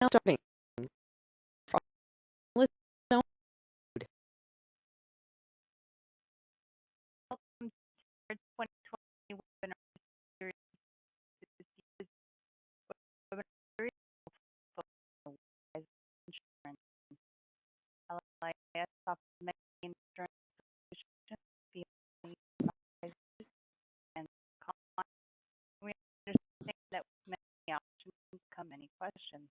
now starting. Welcome to our 2020 webinar series. This year's webinar series will focus on insurance. LIS offers many insurance solutions, family advisors, and clients. We understand that with many options come many questions.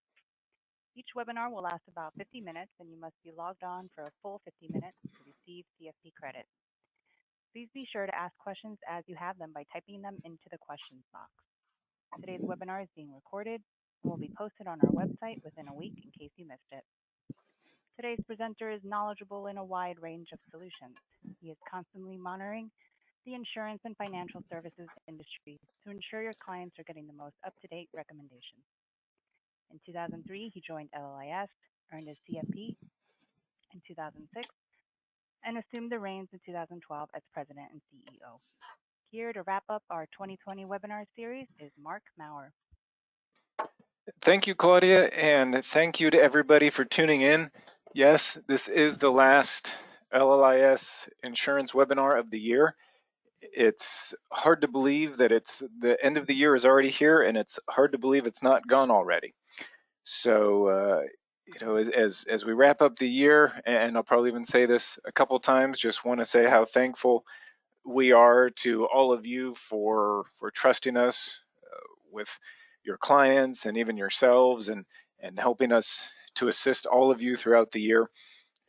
Each webinar will last about 50 minutes, and you must be logged on for a full 50 minutes to receive CFP credit. Please be sure to ask questions as you have them by typing them into the questions box. Today's webinar is being recorded and will be posted on our website within a week in case you missed it. Today's presenter is knowledgeable in a wide range of solutions. He is constantly monitoring the insurance and financial services industry to ensure your clients are getting the most up-to-date recommendations. In 2003, he joined LLIS, earned his CFP in 2006, and assumed the reins in 2012 as president and CEO. Here to wrap up our 2020 webinar series is Mark Maurer. Thank you, Claudia, and thank you to everybody for tuning in. Yes, this is the last LLIS insurance webinar of the year. It's hard to believe that it's the end of the year is already here, and it's hard to believe it's not gone already. So, as we wrap up the year, and I'll probably even say this a couple times, just want to say how thankful we are to all of you for trusting us with your clients and even yourselves, and helping us to assist all of you throughout the year,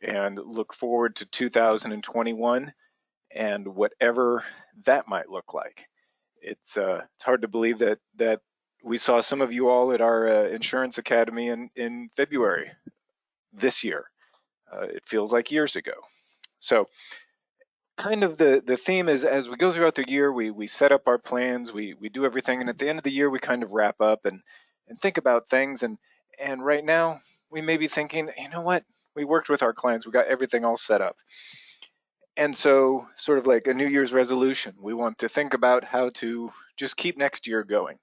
and look forward to 2021 and whatever that might look like. It's hard to believe that we saw some of you all at our insurance academy in February this year. It feels like years ago. So kind of the theme is, as we go throughout the year, we set up our plans, we do everything, and at the end of the year we kind of wrap up and think about things, and right now we may be thinking, you know what, we worked with our clients, we got everything all set up, and so sort of like a New Year's resolution, we want to think about how to just keep next year going.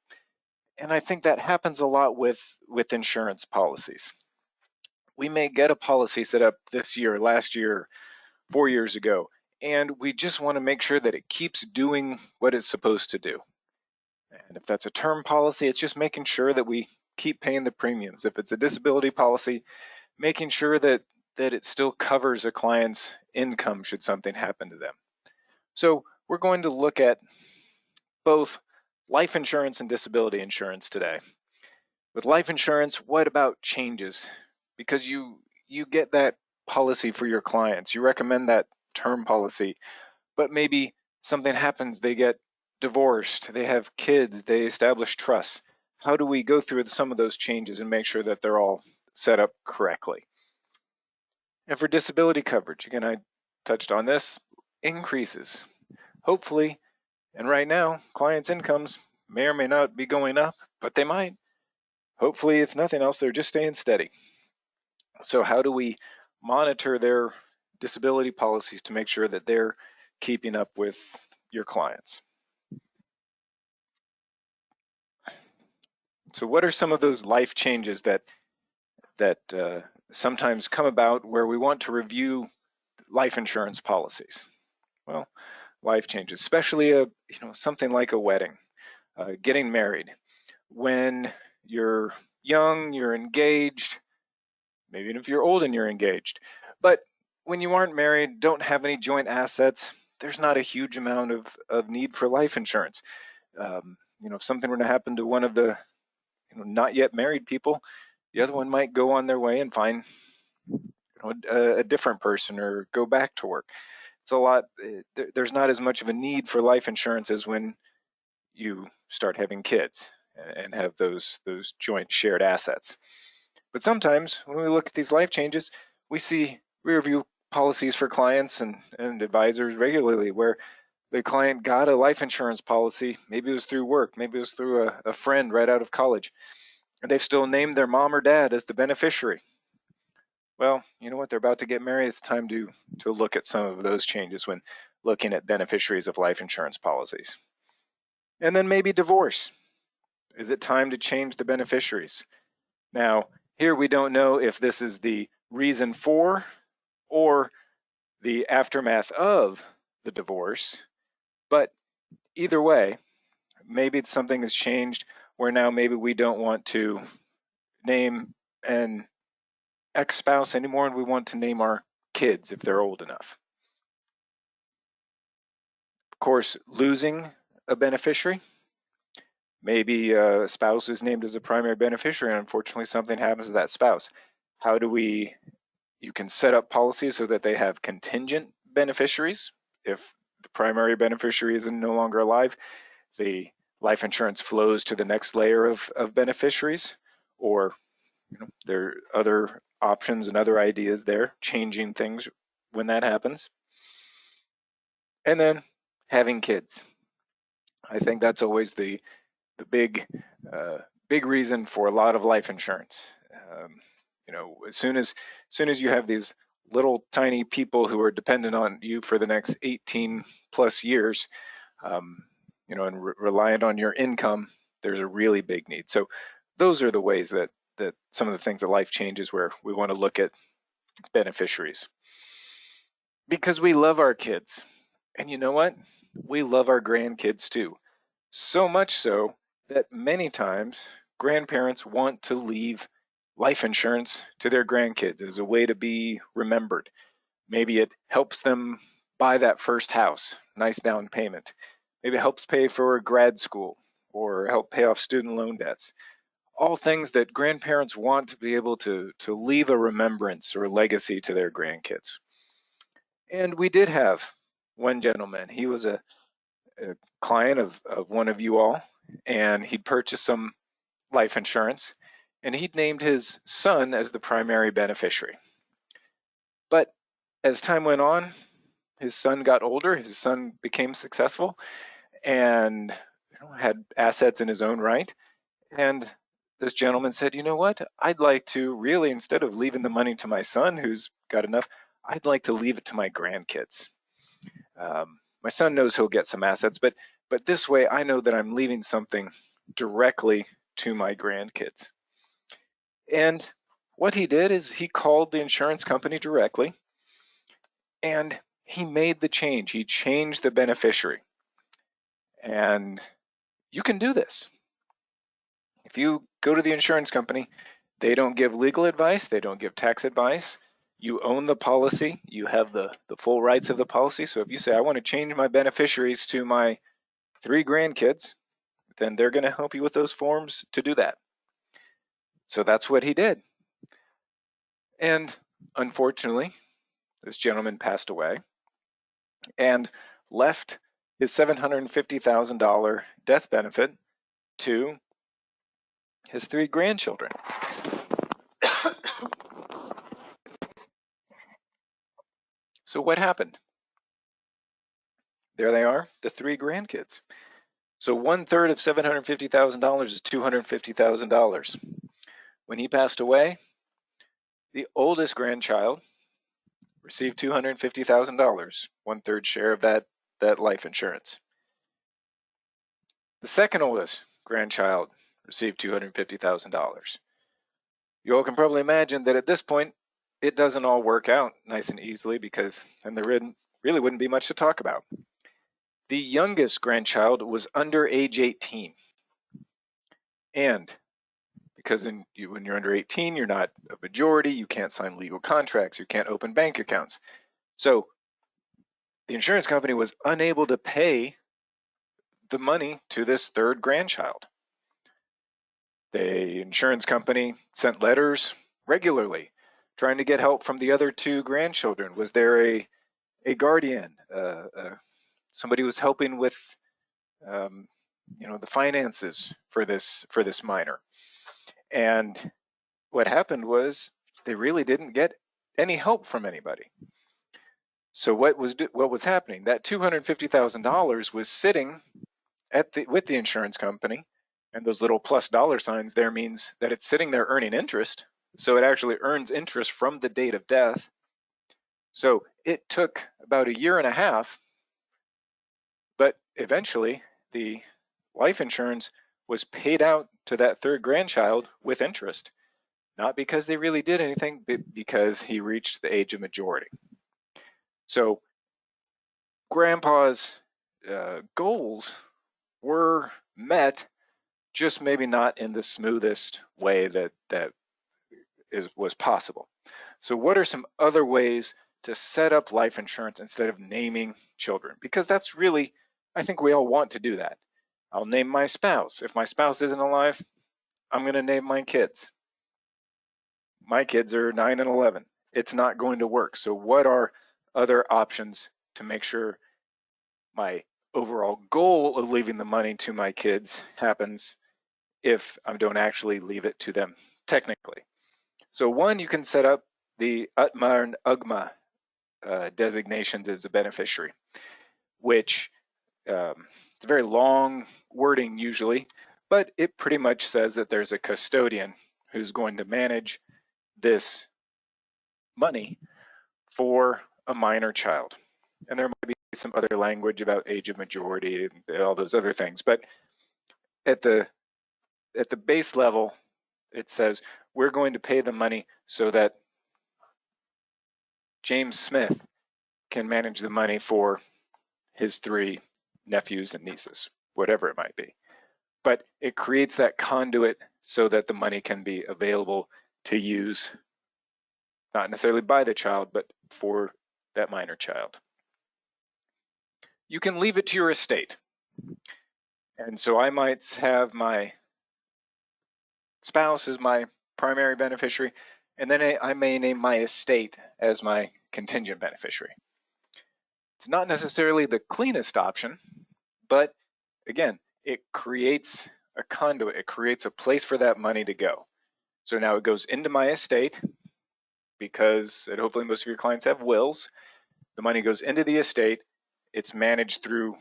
And I think that happens a lot with insurance policies. We may get a policy set up this year, last year, 4 years ago, and we just want to make sure that it keeps doing what it's supposed to do. And if that's a term policy, it's just making sure that we keep paying the premiums. If it's a disability policy, making sure that it still covers a client's income should something happen to them. So we're going to look at both life insurance and disability insurance today. With life insurance, what about changes? Because you get that policy for your clients, you recommend that term policy, but maybe something happens, they get divorced, they have kids, they establish trusts. How do we go through some of those changes and make sure that they're all set up correctly? And for disability coverage, again, I touched on this, increases. Hopefully, and right now, clients' incomes may or may not be going up, but they might. Hopefully, if nothing else, they're just staying steady. So how do we monitor their disability policies to make sure that they're keeping up with your clients? So what are some of those life changes that sometimes come about where we want to review life insurance policies? Well, life changes, especially something like a wedding, getting married. When you're young, you're engaged, maybe even if you're old and you're engaged. But when you aren't married, don't have any joint assets, there's not a huge amount of need for life insurance. If something were to happen to one of the not yet married people, the other one might go on their way and find a different person or go back to work. It's a lot. There's not as much of a need for life insurance as when you start having kids and have those joint shared assets. But sometimes when we look at these life changes, we review policies for clients and advisors regularly where the client got a life insurance policy. Maybe it was through work, maybe it was through a friend right out of college, and they've still named their mom or dad as the beneficiary. Well, you know what? They're about to get married. It's time to look at some of those changes when looking at beneficiaries of life insurance policies. And then maybe divorce. Is it time to change the beneficiaries? Now, Here we don't know if this is the reason for or the aftermath of the divorce, but either way, maybe something has changed where now maybe we don't want to name an ex-spouse anymore and we want to name our kids if they're old enough. Of course, losing a beneficiary, maybe a spouse is named as a primary beneficiary and unfortunately something happens to that spouse. How do we, you can set up policies so that they have contingent beneficiaries. If the primary beneficiary is no longer alive, the life insurance flows to the next layer of beneficiaries, or there are other options and other ideas there, changing things when that happens. And then having kids. I think that's always the big reason for a lot of life insurance. As soon as you have these little tiny people who are dependent on you for the next 18 plus years, and reliant on your income, there's a really big need. So those are the ways that some of the things that life changes where we want to look at beneficiaries. Because we love our kids. And you know what? We love our grandkids too. So much so that many times grandparents want to leave life insurance to their grandkids as a way to be remembered. Maybe it helps them buy that first house, nice down payment. Maybe it helps pay for grad school or help pay off student loan debts. All things that grandparents want to be able to leave a remembrance or a legacy to their grandkids. And we did have one gentleman. He was a client of one of you all, and he'd purchased some life insurance, and he'd named his son as the primary beneficiary. But as time went on, his son got older, his son became successful, and had assets in his own right. And this gentleman said, you know what, I'd like to really, instead of leaving the money to my son who's got enough, I'd like to leave it to my grandkids. My son knows he'll get some assets, but this way I know that I'm leaving something directly to my grandkids. And what he did is he called the insurance company directly and he made the change. He changed the beneficiary. And you can do this. If you go to the insurance company, they don't give legal advice, they don't give tax advice. You own the policy, you have the full rights of the policy. So if you say, I want to change my beneficiaries to my 3 grandkids, then they're going to help you with those forms to do that. So that's what he did. And unfortunately, this gentleman passed away and left his $750,000 death benefit to his 3 grandchildren. So what happened? There they are, the 3 grandkids. So 1/3 of $750,000 is $250,000. When he passed away, the oldest grandchild received $250,000, 1/3 share of that life insurance. The second oldest grandchild received $250,000. You all can probably imagine that at this point, it doesn't all work out nice and easily because then there really wouldn't be much to talk about. The youngest grandchild was under age 18. And because when you're under 18, you're not a majority, you can't sign legal contracts, you can't open bank accounts. So the insurance company was unable to pay the money to this 3rd grandchild. The insurance company sent letters regularly trying to get help from the other 2 grandchildren. Was there a guardian, somebody was helping with the finances for this minor? And what happened was they really didn't get any help from anybody. So what was happening? That $250,000 was sitting with the insurance company, and those little plus dollar signs there means that it's sitting there earning interest. So it actually earns interest from the date of death. So it took about 1.5 years, but eventually the life insurance was paid out to that 3rd grandchild with interest. not because they really did anything, but because he reached the age of majority. So Grandpa's goals were met, just maybe not in the smoothest way that was possible. So what are some other ways to set up life insurance instead of naming children? Because that's really, I think we all want to do that. I'll name my spouse. If my spouse isn't alive, I'm going to name my kids. My kids are 9 and 11. It's not going to work. So what are other options to make sure my overall goal of leaving the money to my kids happens if I don't actually leave it to them technically? So one, you can set up the UTMA and UGMA designations as a beneficiary, which it's a very long wording usually, but it pretty much says that there's a custodian who's going to manage this money for a minor child. And there might be some other language about age of majority and all those other things, but at the base level, it says we're going to pay the money so that James Smith can manage the money for his 3 nephews and nieces, whatever it might be. But it creates that conduit so that the money can be available to use, not necessarily by the child, but for that minor child. You can leave it to your estate. And so I might have my spouse as my primary beneficiary, and then I may name my estate as my contingent beneficiary. It's not necessarily the cleanest option, but again, it creates a conduit. It creates a place for that money to go. So now it goes into my estate because, and hopefully most of your clients have wills. The money goes into the estate. It's managed through,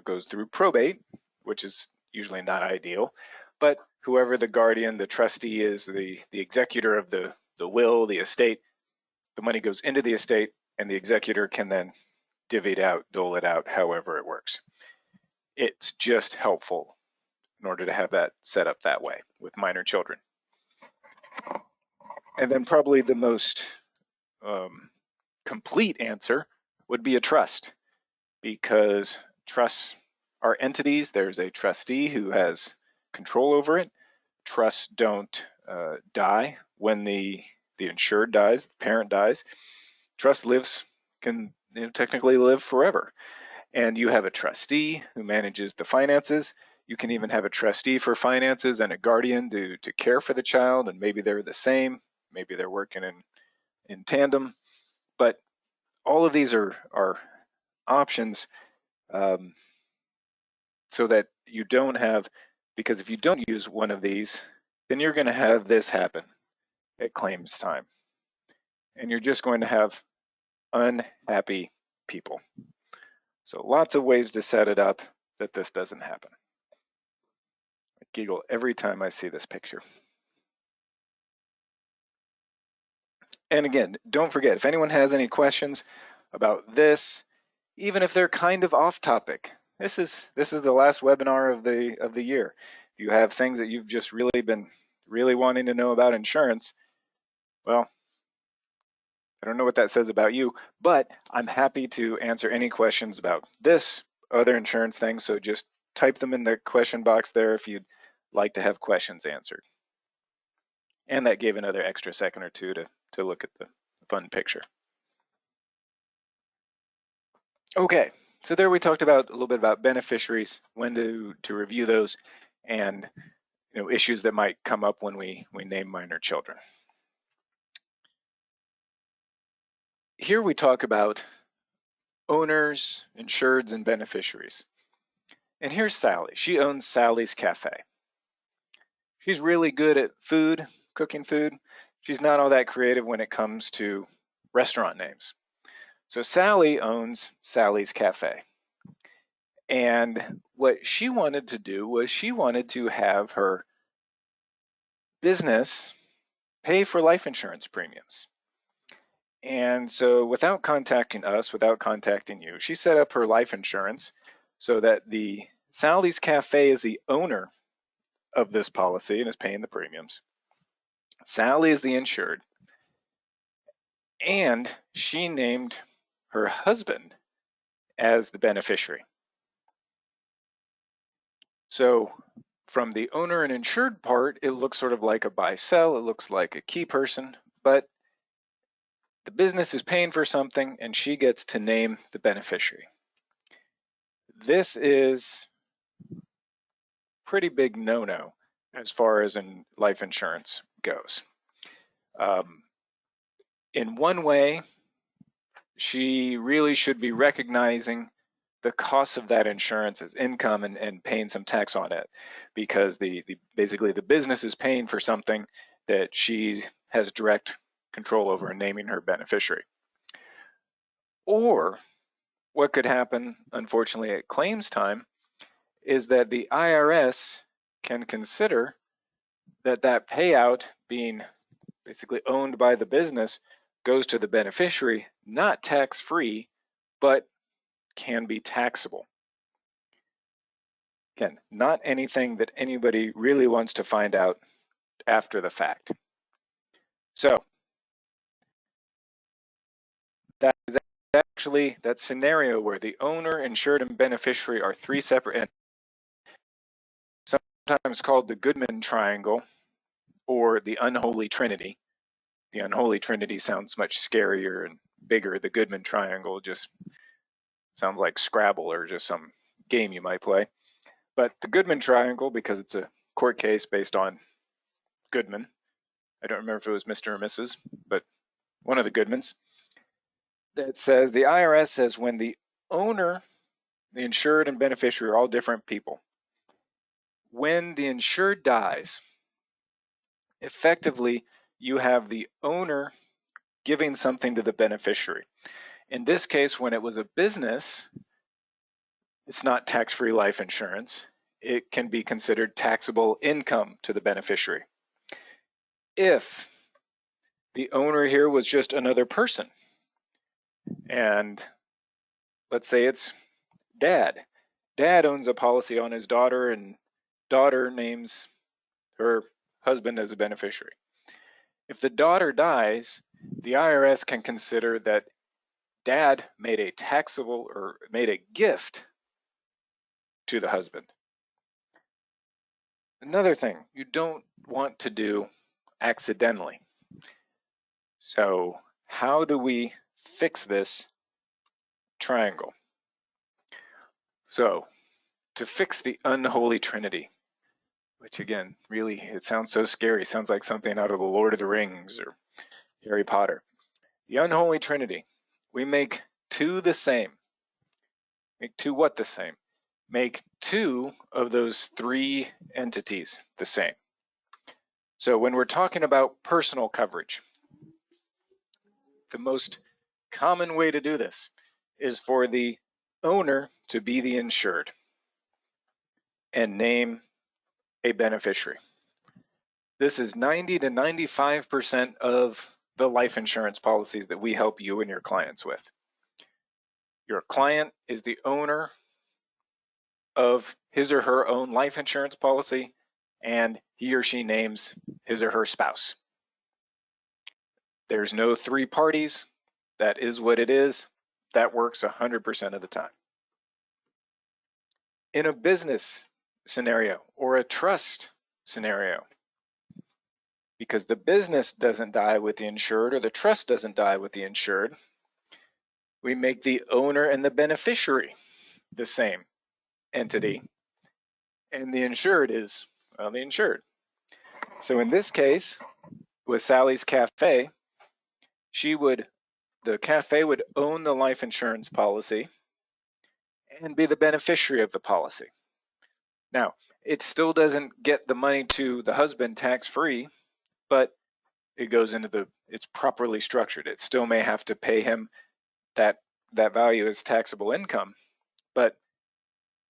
goes through probate, which is usually not ideal, but whoever the guardian, the trustee is, the executor of the will, the estate, the money goes into the estate and the executor can then divvy it out, dole it out, however it works. It's just helpful in order to have that set up that way with minor children. And then probably the most complete answer would be a trust, because trusts are entities. There's a trustee who has control over it. Trusts don't die when the insured dies, the parent dies. Trust can technically live forever. And you have a trustee who manages the finances. You can even have a trustee for finances and a guardian to care for the child, and maybe they're the same, maybe they're working in tandem. But all of these are options so that you don't have, because if you don't use one of these, then you're going to have this happen at claims time. And you're just going to have unhappy people. So lots of ways to set it up that this doesn't happen. I giggle every time I see this picture. And again, don't forget, if anyone has any questions about this, even if they're kind of off topic, this is the last webinar of the year. If you have things that you've just been wanting to know about insurance, well, I don't know what that says about you, but I'm happy to answer any questions about this, other insurance things. So just type them in the question box there if you'd like to have questions answered. And that gave another extra second or two to look at the fun picture. Okay, so there we talked about a little bit about beneficiaries, when to review those, and issues that might come up when we name minor children. Here we talk about owners, insureds, and beneficiaries. And here's Sally. She owns Sally's Cafe. She's really good at food, cooking food. She's not all that creative when it comes to restaurant names. So Sally owns Sally's Cafe. And what she wanted to do was she wanted to have her business pay for life insurance premiums. And so without contacting us, without contacting you, she set up her life insurance so that the Sally's Cafe is the owner of this policy and is paying the premiums. Sally is the insured, and she named her husband as the beneficiary. So from the owner and insured part, it looks sort of like a buy-sell. It looks like a key person, but the business is paying for something and she gets to name the beneficiary. This is pretty big no-no as far as in life insurance goes. In one way, she really should be recognizing the cost of that insurance as income and paying some tax on it, because basically the business is paying for something that she has direct control over in naming her beneficiary. Or what could happen, unfortunately, at claims time is that the IRS can consider that payout being basically owned by the business goes to the beneficiary, not tax-free, but can be taxable. Again, not anything that anybody really wants to find out after the fact. So that is actually that scenario where the owner, insured, and beneficiary are three separate entities, sometimes called the Goodman triangle or the unholy trinity. The unholy trinity sounds much scarier and bigger. The Goodman triangle just sounds like Scrabble or just some game you might play. But the Goodman triangle, because it's a court case based on Goodman. I don't remember if it was Mr. or Mrs., but one of the Goodmans. That says the IRS says when the owner, the insured, and beneficiary are all different people. When the insured dies, effectively you have the owner giving something to the beneficiary. In this case, when it was a business, it's not tax-free life insurance. It can be considered taxable income to the beneficiary. If the owner here was just another person, and let's say it's dad. Dad owns a policy on his daughter, and daughter names her husband as a beneficiary. If the daughter dies, the IRS can consider that dad made a taxable or made a gift to the husband. Another thing you don't want to do accidentally. So how do we fix this triangle? So to fix the unholy trinity, which again, really, it sounds so scary. It sounds like something out of the Lord of the Rings or Harry Potter. The unholy trinity, we make two the same. Make two what the same? Make two of those three entities the same. So when we're talking about personal coverage, the most common way to do this is for the owner to be the insured and name a beneficiary. This is 90 to 95% of the life insurance policies that we help you and your clients with. Your client is the owner of his or her own life insurance policy, and he or she names his or her spouse. There's no three parties. That is what it is. That works 100% of the time. In a business scenario or a trust scenario, because the business doesn't die with the insured or the trust doesn't die with the insured, we make the owner and the beneficiary the same entity, and the insured is, well, the insured. So in this case, with Sally's Cafe, the cafe would own the life insurance policy and be the beneficiary of the policy. Now, it still doesn't get the money to the husband tax-free, but it goes into it's properly structured. It still may have to pay him that value as taxable income, but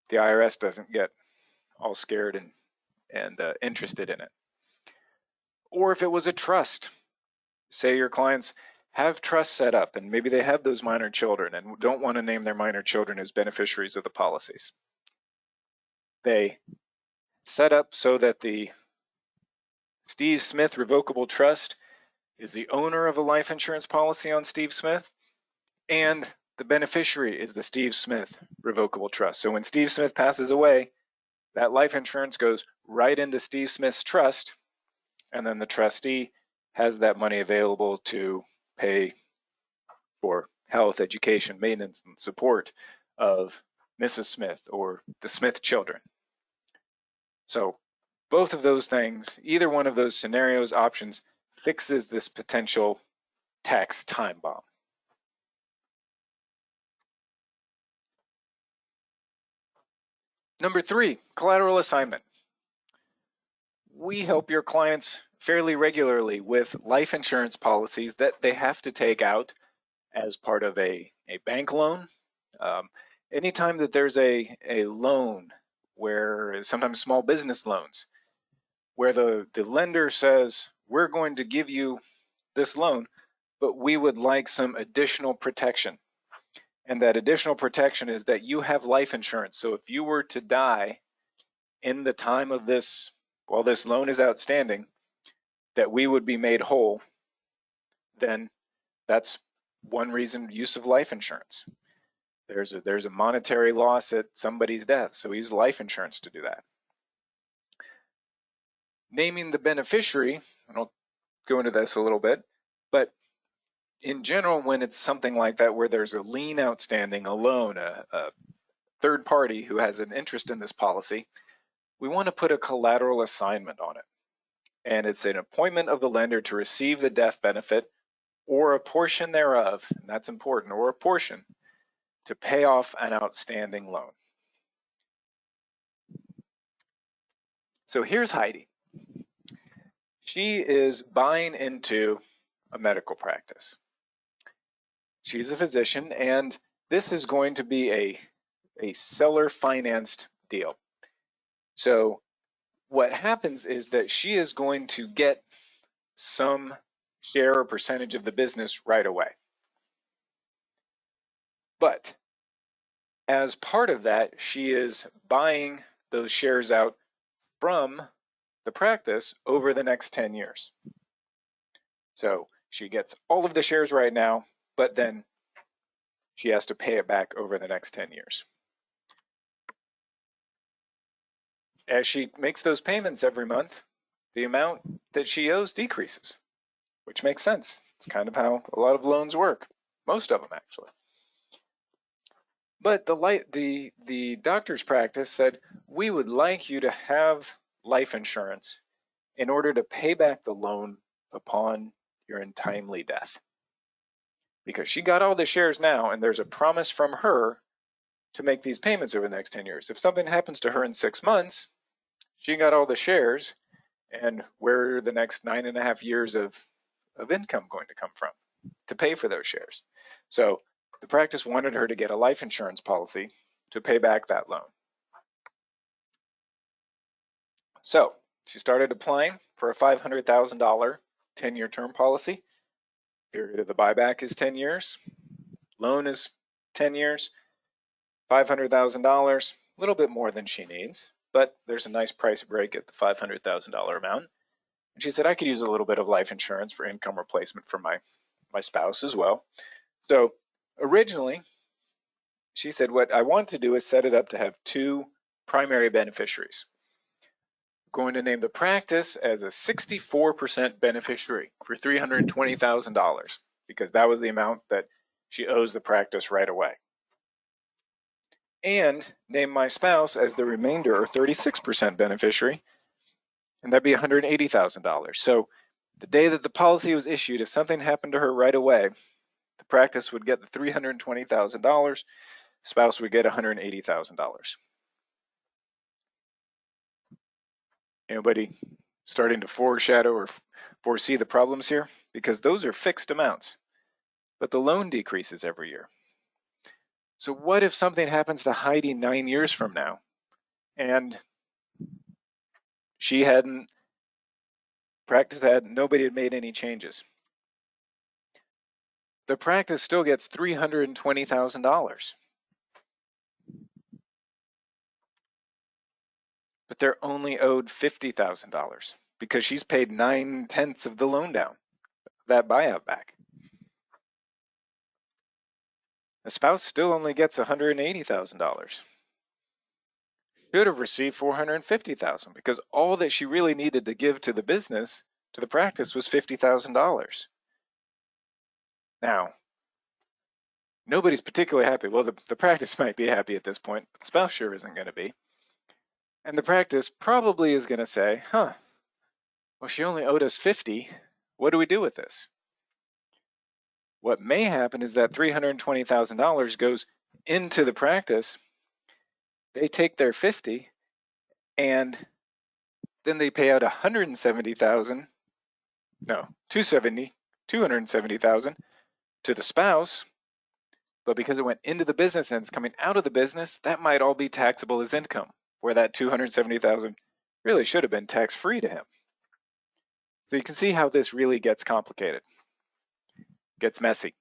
the IRS doesn't get all scared and interested in it. Or if it was a trust, say your clients have trusts set up and maybe they have those minor children and don't want to name their minor children as beneficiaries of the policies. They set up so that the Steve Smith Revocable Trust is the owner of a life insurance policy on Steve Smith, and the beneficiary is the Steve Smith Revocable Trust. So when Steve Smith passes away, that life insurance goes right into Steve Smith's trust, and then the trustee has that money available to pay for health, education, maintenance, and support of Mrs. Smith or the Smith children. So both of those things, either one of those scenarios, options, fixes this potential tax time bomb. Number 3, collateral assignment. We help your clients fairly regularly with life insurance policies that they have to take out as part of a bank loan. Anytime that there's a loan, where sometimes small business loans, where the lender says, we're going to give you this loan, but we would like some additional protection. And that additional protection is that you have life insurance. So if you were to die in the time of this, while this loan is outstanding, that we would be made whole, then that's one reason use of life insurance. There's a monetary loss at somebody's death, so we use life insurance to do that. Naming the beneficiary, and I'll go into this a little bit, but in general, when it's something like that where there's a lien outstanding, a loan, a third party who has an interest in this policy, we want to put a collateral assignment on it. And it's an appointment of the lender to receive the death benefit or a portion thereof, and that's important, or a portion, to pay off an outstanding loan. So here's Heidi. She is buying into a medical practice. She's a physician, and this is going to be a seller financed deal. So what happens is that she is going to get some share or percentage of the business right away. But as part of that, she is buying those shares out from the practice over the next 10 years. So she gets all of the shares right now, but then she has to pay it back over the next 10 years. As she makes those payments every month, the amount that she owes decreases, which makes sense. It's kind of how a lot of loans work, most of them actually. But the doctor's practice said, we would like you to have life insurance in order to pay back the loan upon your untimely death. Because she got all the shares now, and there's a promise from her to make these payments over the next 10 years. If something happens to her in 6 months, she got all the shares, and where are the next 9.5 years of income going to come from to pay for those shares? So the practice wanted her to get a life insurance policy to pay back that loan. So she started applying for a $500,000 10-year term policy. Period of the buyback is 10 years. Loan is 10 years. $500,000, a little bit more than she needs, but there's a nice price break at the $500,000 amount. And she said, I could use a little bit of life insurance for income replacement for my spouse as well. So originally, she said, what I want to do is set it up to have 2 primary beneficiaries. I'm going to name the practice as a 64% beneficiary for $320,000 because that was the amount that she owes the practice right away. And name my spouse as the remainder or 36% beneficiary, and that'd be $180,000. So the day that the policy was issued, if something happened to her right away, the practice would get the $320,000, spouse would get $180,000. Anybody starting to foreshadow or foresee the problems here? Because those are fixed amounts, but the loan decreases every year. So what if something happens to Heidi 9 years from now, and nobody had made any changes? The practice still gets $320,000. But they're only owed $50,000. because she's paid 9/10 of the loan down, that buyout back. The spouse still only gets $180,000. Should have received $450,000 because all that she really needed to give to the business, to the practice, was $50,000. Now, nobody's particularly happy. Well, the practice might be happy at this point, but the spouse sure isn't going to be. And the practice probably is going to say, well, she only owed us 50. What do we do with this? What may happen is that $320,000 goes into the practice. They take their 50 and then they pay out $270,000 to the spouse. But because it went into the business and it's coming out of the business, that might all be taxable as income, where that $270,000 really should have been tax-free to him. So you can see how this really gets complicated, gets messy.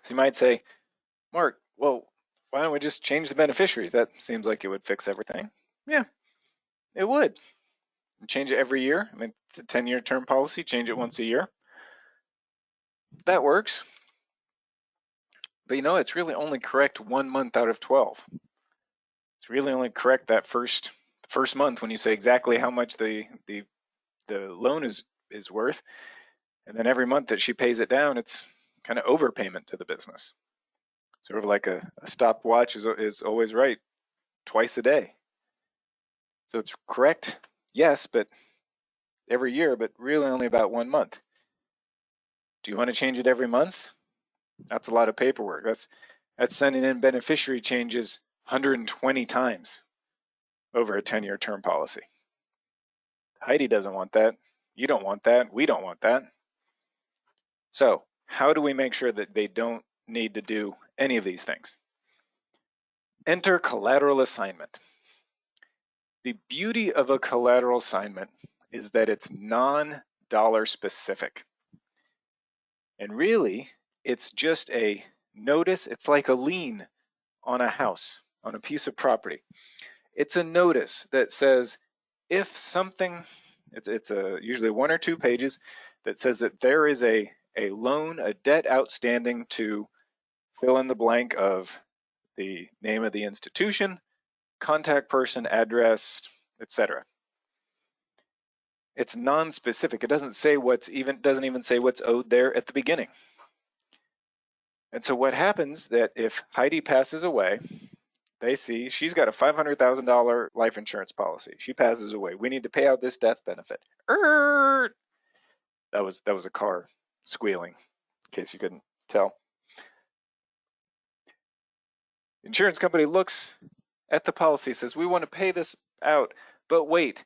So you might say, Mark, well, why don't we just change the beneficiaries? That seems like it would fix everything. Yeah, it would. Change it every year. I mean, it's a 10-year term policy, change it once a year. That works. But it's really only correct 1 month out of 12. It's really only correct that first month when you say exactly how much the loan is worth. And then every month that she pays it down, it's kind of overpayment to the business. Sort of like a stopwatch is always right twice a day. So it's correct, yes, but every year, but really only about 1 month. Do you want to change it every month? That's a lot of paperwork. That's sending in beneficiary changes 120 times over a 10-year term policy. Heidi doesn't want that. You don't want that. We don't want that. So how do we make sure that they don't need to do any of these things? Enter collateral assignment. The beauty of a collateral assignment is that it's non-dollar specific. And really, it's just a notice. It's like a lien on a house, on a piece of property. It's a notice that says if something, it's usually 1 or 2 pages that says that there is a loan, a debt outstanding to fill in the blank of the name of the institution, contact person, address, etc. It's non-specific. It doesn't even say what's owed there at the beginning. And so what happens that if Heidi passes away, they see she's got a $500,000 life insurance policy. She passes away. We need to pay out this death benefit. That was a car squealing, in case you couldn't tell. The insurance company looks at the policy, says, we want to pay this out, but wait,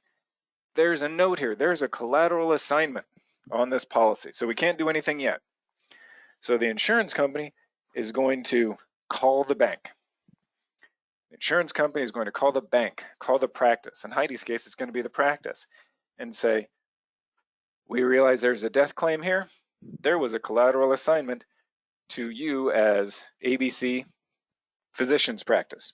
there's a note here. There's a collateral assignment on this policy, so we can't do anything yet. So the insurance company is going to call the bank. The insurance company is going to call the bank, call the practice. In Heidi's case, it's going to be the practice, and say, we realize there's a death claim here. There was a collateral assignment to you as ABC physician's practice.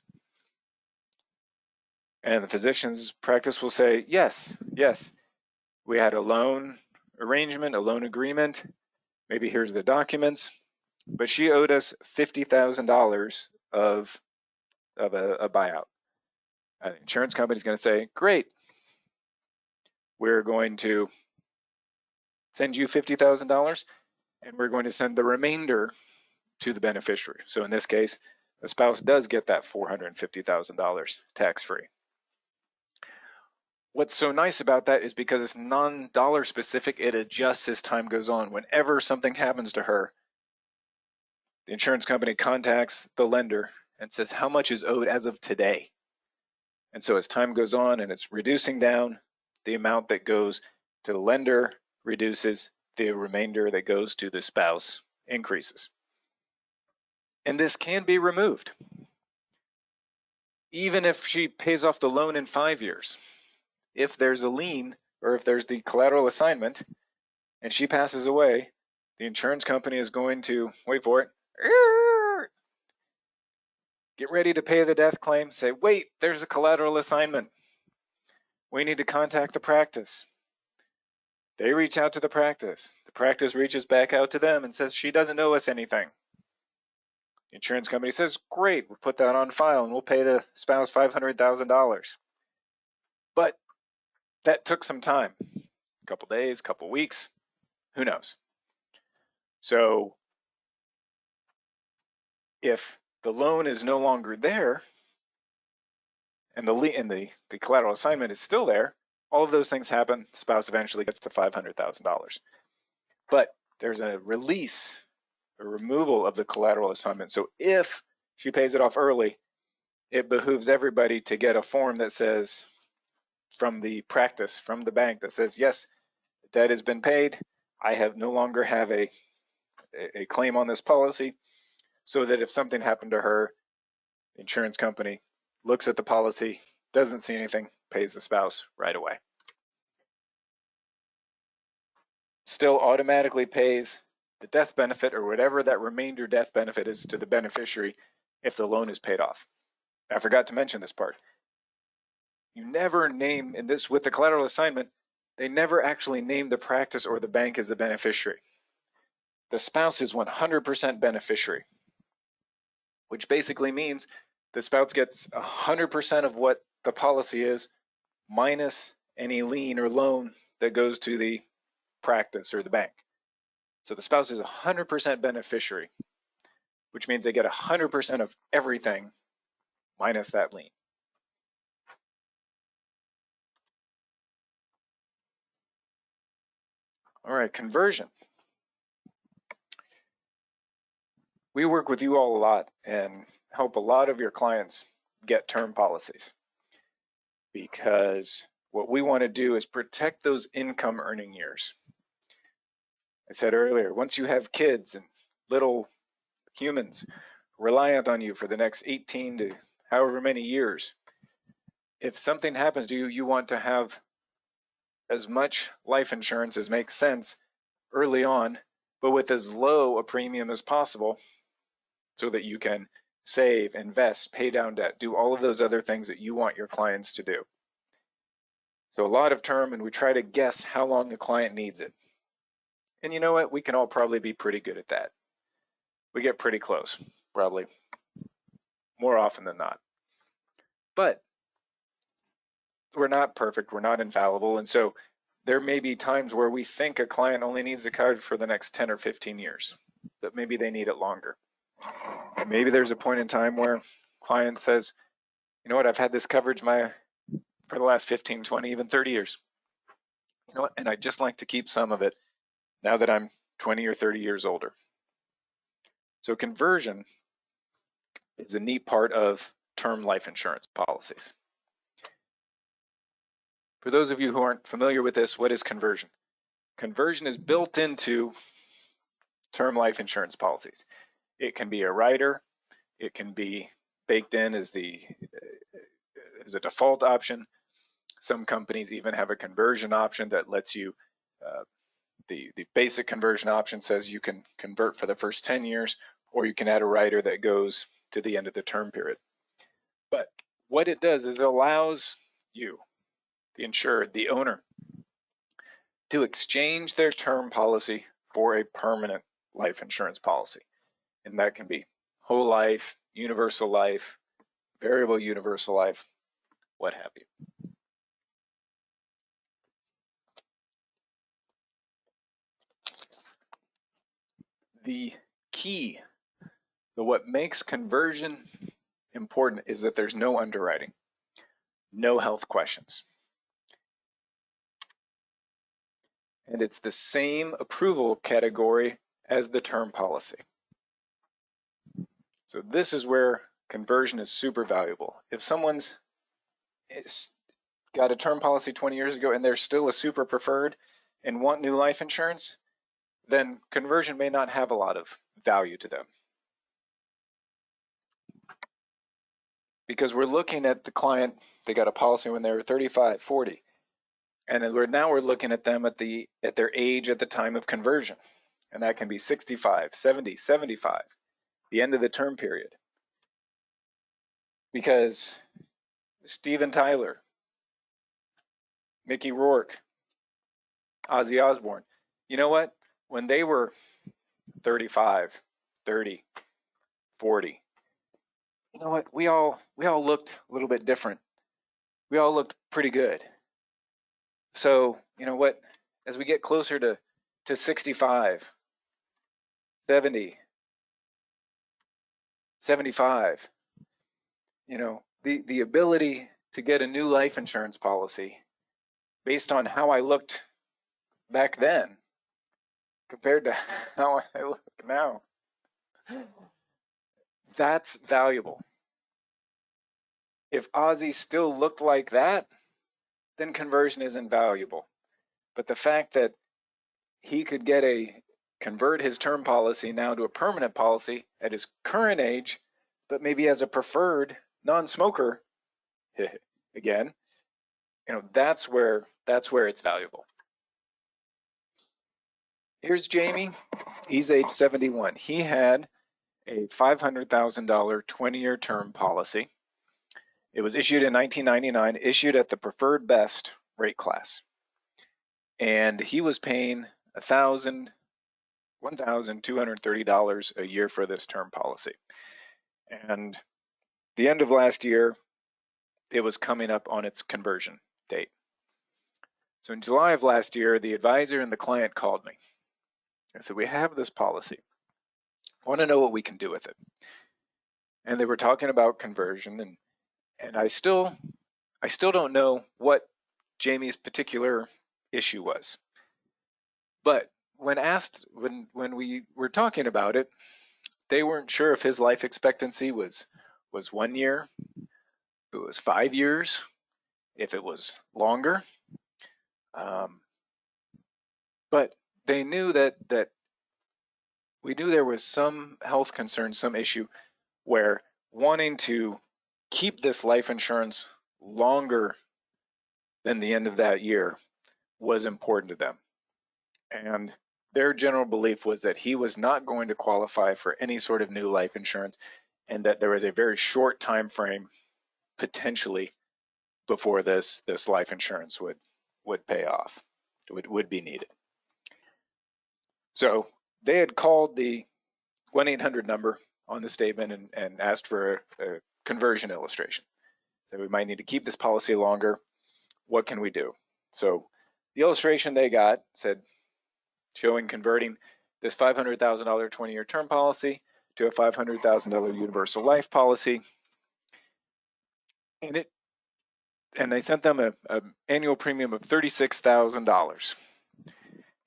And the physician's practice will say, yes, we had a loan arrangement, a loan agreement. Maybe here's the documents. But she owed us $50,000 of a buyout. The insurance company is going to say, great, we're going to send you $50,000 and we're going to send the remainder to the beneficiary. So in this case, the spouse does get that $450,000 tax-free. What's so nice about that is because it's non-dollar specific, it adjusts as time goes on. Whenever something happens to her, the insurance company contacts the lender and says how much is owed as of today. And so as time goes on and it's reducing down, the amount that goes to the lender reduces, the remainder that goes to the spouse increases. And this can be removed. Even if she pays off the loan in 5 years, if there's a lien or if there's the collateral assignment and she passes away, the insurance company is going to, wait for it, get ready to pay the death claim, say, wait, there's a collateral assignment. We need to contact the practice. They reach out to the practice. The practice reaches back out to them and says, she doesn't owe us anything. The insurance company says, great, we'll put that on file and we'll pay the spouse $500,000. But that took some time, a couple days, couple weeks, who knows? So if the loan is no longer there and the collateral assignment is still there, all of those things happen. The spouse eventually gets the $500,000. But there's a release, a removal of the collateral assignment. So if she pays it off early, it behooves everybody to get a form that says, from the practice, from the bank, that says, yes, the debt has been paid. I no longer have a claim on this policy, so that if something happened to her, the insurance company looks at the policy, doesn't see anything, pays the spouse right away. Still automatically pays the death benefit or whatever that remainder death benefit is to the beneficiary if the loan is paid off. I forgot to mention this part. You never name, in this with the collateral assignment, they never actually name the practice or the bank as the beneficiary. The spouse is 100% beneficiary, which basically means the spouse gets 100% of what the policy is, minus any lien or loan that goes to the practice or the bank. So the spouse is 100% beneficiary, which means they get 100% of everything minus that lien. All right, conversion. We work with you all a lot and help a lot of your clients get term policies, because what we want to do is protect those income earning years. I said earlier, once you have kids and little humans reliant on you for the next 18 to however many years, if something happens to you, you want to have as much life insurance as makes sense early on, but with as low a premium as possible, so that you can save, invest, pay down debt, do all of those other things that you want your clients to do. So a lot of term, and we try to guess how long the client needs it. And you know what? We can all probably be pretty good at that. We get pretty close, probably more often than not. But we're not perfect, we're not infallible, and so there may be times where we think a client only needs a coverage for the next 10 or 15 years, but maybe they need it longer. And maybe there's a point in time where client says, you know what, I've had this coverage for the last 15, 20, even 30 years. You know what, and I'd just like to keep some of it now that I'm 20 or 30 years older. So conversion is a neat part of term life insurance policies. For those of you who aren't familiar with this, what is conversion? Conversion is built into term life insurance policies. It can be a rider, it can be baked in as a default option. Some companies even have a conversion option that lets you, the basic conversion option says you can convert for the first 10 years, or you can add a rider that goes to the end of the term period. But what it does is it allows you, the insured, the owner, to exchange their term policy for a permanent life insurance policy. And that can be whole life, universal life, variable universal life, what have you. The key, what makes conversion important, is that there's no underwriting, no health questions. And it's the same approval category as the term policy. So this is where conversion is super valuable. If someone's got a term policy 20 years ago and they're still a super preferred and want new life insurance, then conversion may not have a lot of value to them. Because we're looking at the client, they got a policy when they were 35, 40, and now we're looking at them at their age at the time of conversion. And that can be 65, 70, 75, the end of the term period. Because Steven Tyler, Mickey Rourke, Ozzy Osbourne. You know what? When they were 35, 30, 40, you know what? We all looked a little bit different. We all looked pretty good. So, you know what? As we get closer to 65, 70, 75, you know, the ability to get a new life insurance policy based on how I looked back then compared to how I look now, that's valuable. If Ozzy still looked like that, then conversion is invaluable. But the fact that he could convert his term policy now to a permanent policy at his current age, but maybe as a preferred non-smoker, again, you know, that's where it's valuable. Here's Jamie. He's age 71. He had a $500,000 20-year term policy. It was issued in 1999, issued at the preferred best rate class. And he was paying $1,230 a year for this term policy. And the end of last year, it was coming up on its conversion date. So in July of last year, the advisor and the client called me. I said, we have this policy. I want to know what we can do with it. And they were talking about conversion, and I still don't know what Jamie's particular issue was. But when asked, when we were talking about it, they weren't sure if his life expectancy was 1 year, if it was 5 years, if it was longer. But they knew that we knew there was some health concern, some issue where wanting to keep this life insurance longer than the end of that year was important to them. And their general belief was that he was not going to qualify for any sort of new life insurance, and that there was a very short time frame potentially before this life insurance would pay off, would be needed. So they had called the 1-800 number on the statement and asked for a conversion illustration. That we might need to keep this policy longer. What can we do? So the illustration they got said, showing converting this $500,000 20-year term policy to a $500,000 universal life policy. And they sent them an annual premium of $36,000.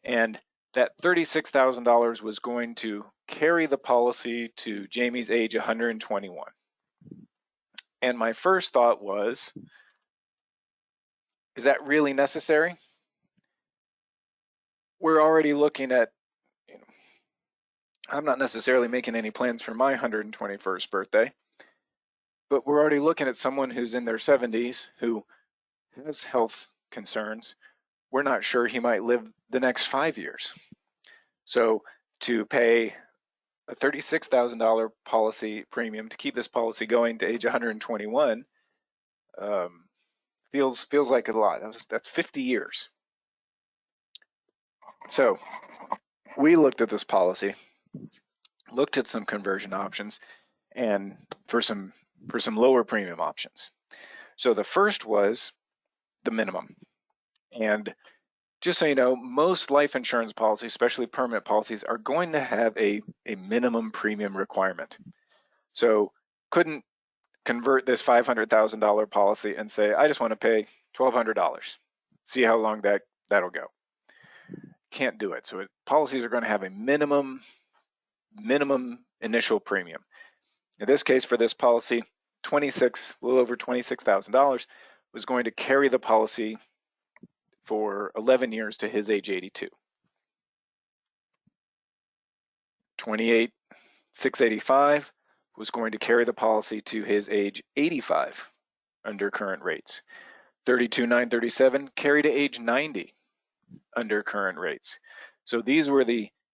And that $36,000 was going to carry the policy to Jamie's age 121. And my first thought was, is that really necessary? We're already looking at, I'm not necessarily making any plans for my 121st birthday, but we're already looking at someone who's in their 70s who has health concerns. We're not sure he might live the next 5 years. So to pay a $36,000 policy premium to keep this policy going to age 121 feels like a lot. That's 50 years. So we looked at this policy, looked at some conversion options, and for some lower premium options. So the first was the minimum. And just so you know, most life insurance policies, especially permanent policies, are going to have a minimum premium requirement. So couldn't convert this $500,000 policy and say, I just want to pay $1,200. See how long that'll go. Can't do it. So policies are going to have a minimum initial premium. In this case, for this policy, a little over $26,000 was going to carry the policy for 11 years to his age 82. $28,685 was going to carry the policy to his age 85 under current rates. $32,937 carry to age 90 under current rates. So these were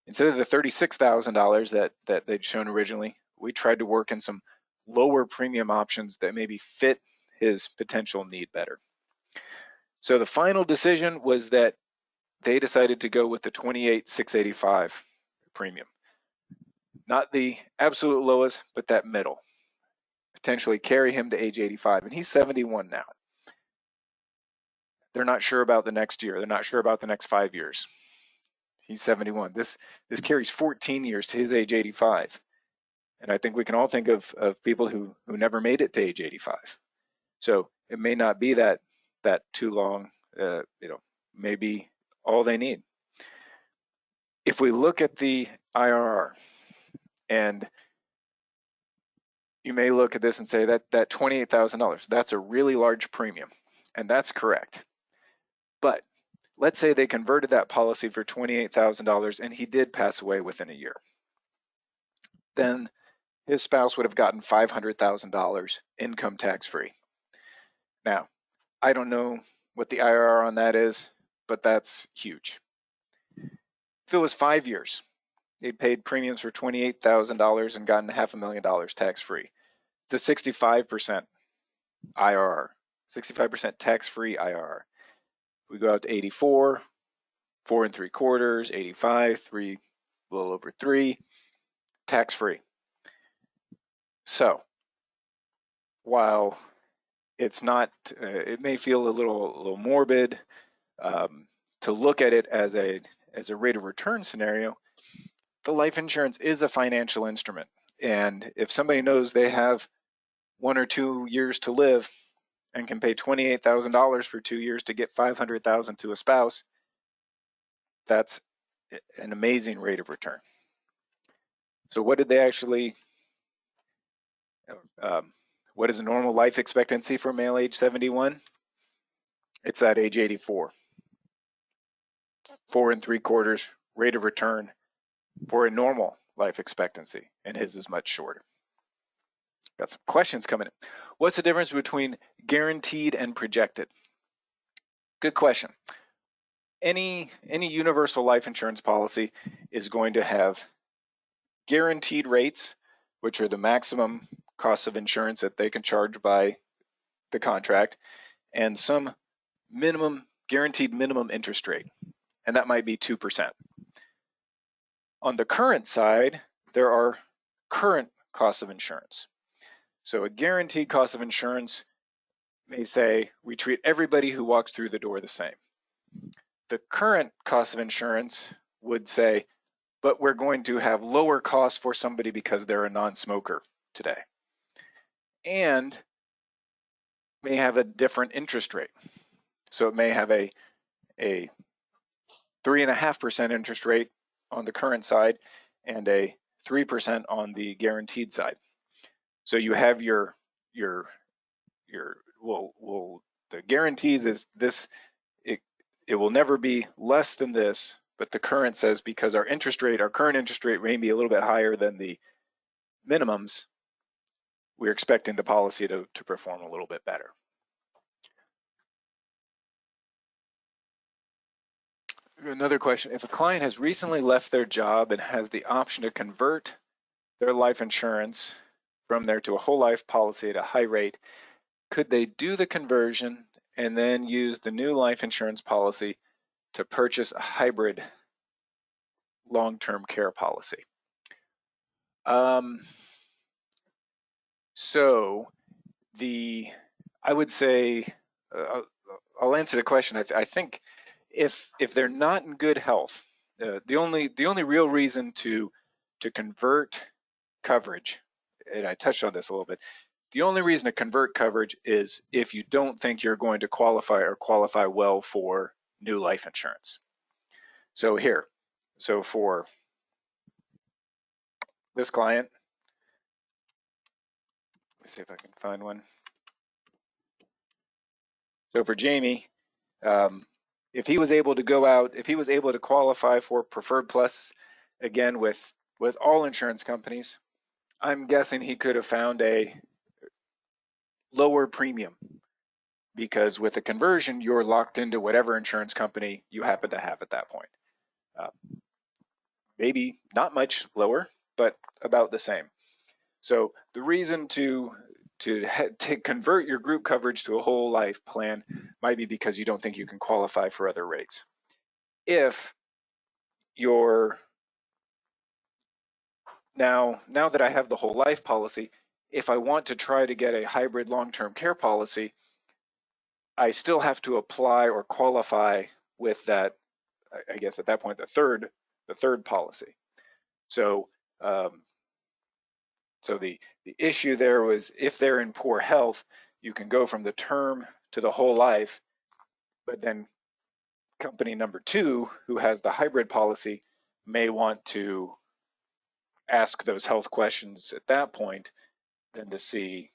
instead of the $36,000 that they'd shown originally, we tried to work in some lower premium options that maybe fit his potential need better. So the final decision was that they decided to go with the 28,685 premium. Not the absolute lowest, but that middle. Potentially carry him to age 85, and he's 71 now. They're not sure about the next year. They're not sure about the next 5 years. He's 71. This carries 14 years to his age 85. And I think we can all think of people who never made it to age 85. So it may not be that too long, maybe all they need. If we look at the IRR, and you may look at this and say that $28,000, that's a really large premium, and that's correct. But let's say they converted that policy for $28,000 and he did pass away within a year. Then his spouse would have gotten $500,000 income tax free. Now, I don't know what the IRR on that is, but that's huge. If it was 5 years, they'd paid premiums for $28,000 and gotten $500,000 tax free. It's a 65% IRR, 65% tax free IRR. We go out to 84, 4 3/4, 85, a little over 3, tax free. So while it's not, it may feel a little morbid to look at it as a rate of return scenario, the life insurance is a financial instrument. And if somebody knows they have 1 or 2 years to live and can pay $28,000 for 2 years to get $500,000 to a spouse, that's an amazing rate of return. So what did they actually, what is a normal life expectancy for male age 71? It's at age 84. 4 3/4 rate of return for a normal life expectancy, and his is much shorter. Got some questions coming in. What's the difference between guaranteed and projected? Good question. Any universal life insurance policy is going to have guaranteed rates, which are the maximum cost of insurance that they can charge by the contract, and some guaranteed minimum interest rate, and that might be 2%. On the current side, there are current costs of insurance. So a guaranteed cost of insurance may say we treat everybody who walks through the door the same. The current cost of insurance would say, but we're going to have lower costs for somebody because they're a non-smoker today, and may have a different interest rate. So it may have a 3.5% interest rate on the current side and a 3% on the guaranteed side. So you have your the guarantees is this, it will never be less than this, but the current says because our current interest rate may be a little bit higher than the minimums, we're expecting the policy to perform a little bit better. Another question, if a client has recently left their job and has the option to convert their life insurance from there to a whole life policy at a high rate, could they do the conversion and then use the new life insurance policy to purchase a hybrid long-term care policy? So I would say, I'll answer the question. I think if they're not in good health, the only real reason to convert coverage, and I touched on this a little bit, the only reason to convert coverage is if you don't think you're going to qualify well for new life insurance. So for this client, let me see if I can find one. So for Jamie, if he was able to go out, if he was able to qualify for Preferred Plus, again with all insurance companies, I'm guessing he could have found a lower premium, because with a conversion, you're locked into whatever insurance company you happen to have at that point. Maybe not much lower, but about the same. So the reason to convert your group coverage to a whole life plan might be because you don't think you can qualify for other rates. if you're now that I have the whole life policy, if I want to try to get a hybrid long-term care policy, I still have to apply or qualify with that, I guess at that point, the third policy. So so the issue there was, if they're in poor health, you can go from the term to the whole life, but then company number 2, who has the hybrid policy, may want to ask those health questions at that point, then to see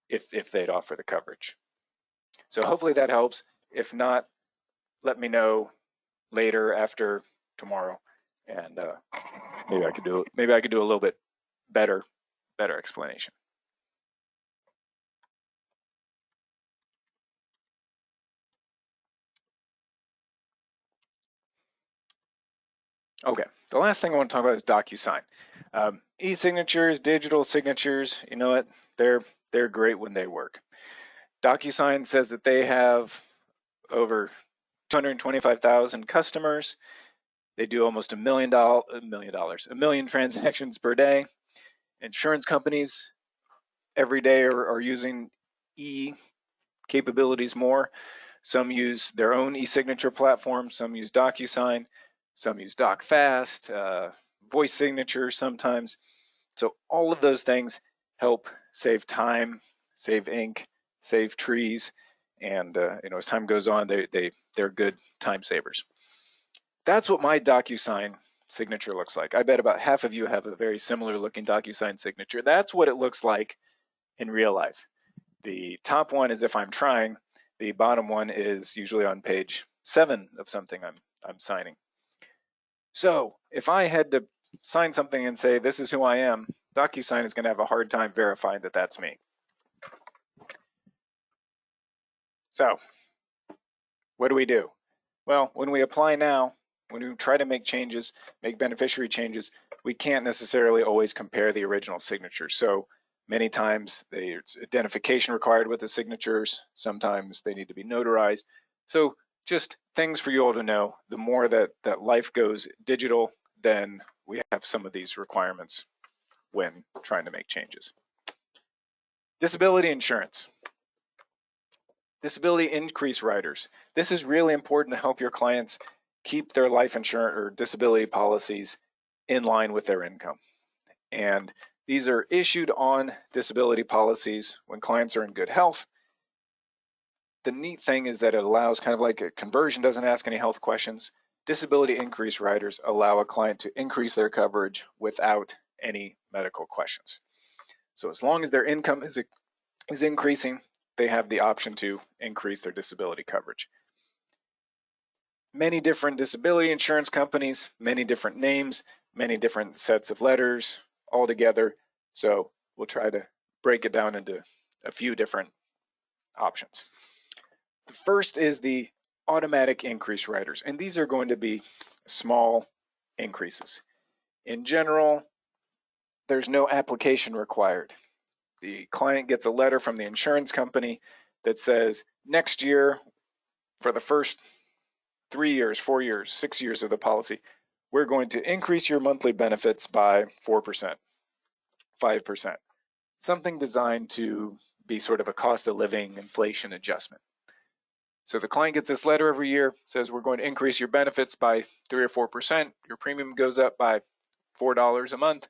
if they'd offer the coverage. So hopefully that helps. If not, let me know later after tomorrow, and maybe I could do a little bit better explanation. Okay, the last thing I want to talk about is DocuSign. E-signatures, digital signatures, you know what? They're great when they work. DocuSign says that they have over 225,000 customers. They do almost $1 million transactions per day. Insurance companies every day are using capabilities more. Some use their own e-signature platform, some use DocuSign, some use DocFast, voice signature sometimes. So all of those things help save time, save ink, save trees, and as time goes on, they're good time savers. That's what my DocuSign signature looks like. I bet about half of you have a very similar looking DocuSign signature. That's what it looks like in real life. The top one is if I'm trying. The bottom one is usually on page 7 of something I'm signing. So if I had to sign something and say, this is who I am, DocuSign is going to have a hard time verifying that that's me. So what do? Well, when we apply now, when we try to make changes, make beneficiary changes, we can't necessarily always compare the original signatures. So many times there's identification required with the signatures. Sometimes they need to be notarized. So just things for you all to know. The more that life goes digital, then we have some of these requirements when trying to make changes. Disability insurance. Disability increase riders. This is really important to help your clients keep their life insurance or disability policies in line with their income. And these are issued on disability policies when clients are in good health. The neat thing is that it allows, kind of like a conversion doesn't ask any health questions, disability increase riders allow a client to increase their coverage without any medical questions. So as long as their income is increasing, they have the option to increase their disability coverage. Many different disability insurance companies, many different names, many different sets of letters all together. So we'll try to break it down into a few different options. The first is the automatic increase riders, and these are going to be small increases. In general, there's no application required. The client gets a letter from the insurance company that says, next year, for the first 3 years, 4 years, 6 years of the policy, we're going to increase your monthly benefits by 4%, 5%, something designed to be sort of a cost of living inflation adjustment. So the client gets this letter every year, says we're going to increase your benefits by 3 or 4%, your premium goes up by $4 a month.